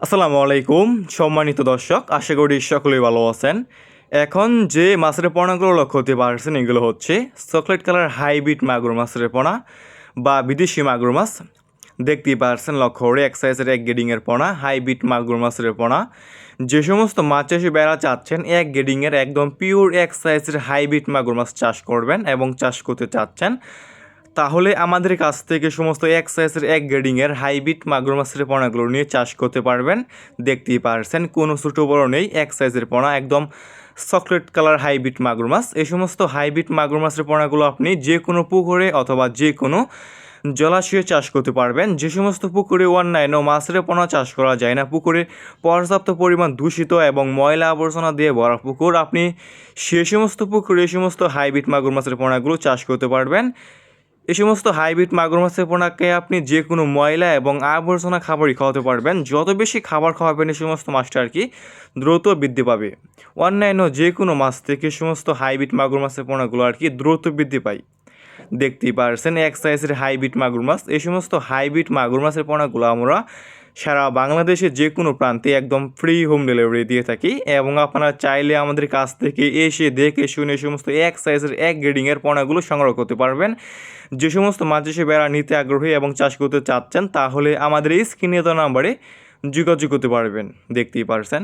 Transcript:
আসসালামু আলাইকুম সম্মানিত দর্শক, আশা করি সকলেই ভালো আছেন। এখন যে মাছের পোনাগুলো লক্ষ্য করতে পারছেন এগুলো হচ্ছে চকলেট কালার হাইব্রিড মাগুর মাছের পোনা বা বিদেশি মাগুর মাছ। দেখতেই পারছেন লক্ষ্য করে এক সাইজের এক গেডিংয়ের পোনা হাইব্রিড মাগুর মাছের পোনা। যে সমস্ত মাছ চাষি বেড়া চাচ্ছেন এক গেডিংয়ের একদম পিওর এক সাইজের হাইব্রিড মাগুর মাছ চাষ করবেন এবং চাষ করতে চাচ্ছেন, তাহলে আমাদের কাছ থেকে সমস্ত এক সাইজের এক গ্রেডিংয়ের হাইব্রিড মাগুর মাছের পোনাগুলো নিয়ে চাষ করতে পারবেন। দেখতেই পারছেন কোনো ছোটো বড়ো নেই, এক সাইজের পোনা একদম চকলেট কালার হাইব্রিড মাগুর মাছ। এই সমস্ত হাইব্রিড মাগুর মাছের পোনাগুলো আপনি যে কোনো পুকুরে অথবা যে কোনো জলাশয়ে চাষ করতে পারবেন। যে সমস্ত পুকুরে অন্যান্য মাছের পোনা চাষ করা যায় না, পুকুরে পর্যাপ্ত পরিমাণ দূষিত এবং ময়লা আবর্জনা দিয়ে ভরা পুকুর, আপনি সে সমস্ত পুকুরে এই সমস্ত হাইব্রিড মাগুর মাছের পোনাগুলো চাষ করতে পারবেন। এই সমস্ত হাইব্রিড মাগুর মাছের পোনাকে আপনি যে কোনো ময়লা এবং আবর্জনা খাবারই খাওয়াতে পারবেন। যত বেশি খাবার খাওয়াবেন এই সমস্ত মাছটা আর কি দ্রুত বৃদ্ধি পাবে। অন্যান্য যে কোনো মাছ থেকে সমস্ত হাইব্রিড মাগুর মাছের পোনাগুলো আর কি দ্রুত বৃদ্ধি পায়। দেখতেই পারছেন এক সাইজের হাইব্রিড মাগুর মাছ। এই সমস্ত হাইব্রিড মাগুর মাছের পোনাগুলো আমরা সারা বাংলাদেশে যে কোনো প্রান্তে একদম ফ্রি হোম ডেলিভারি দিয়ে থাকি এবং আপনারা চাইলে আমাদের কাছ থেকে এসে দেখে শুনে সমস্ত এক সাইজের এক গ্রেডিংয়ের পোনাগুলো সংগ্রহ করতে পারবেন। যে সমস্ত মাছ চাষি বেড়া নিতে আগ্রহী এবং চাষ করতে চাচ্ছেন, তাহলে আমাদের এই স্ক্রিনে দেওয়া নাম্বারে যোগাযোগ করতে পারবেন। দেখতেই পারছেন।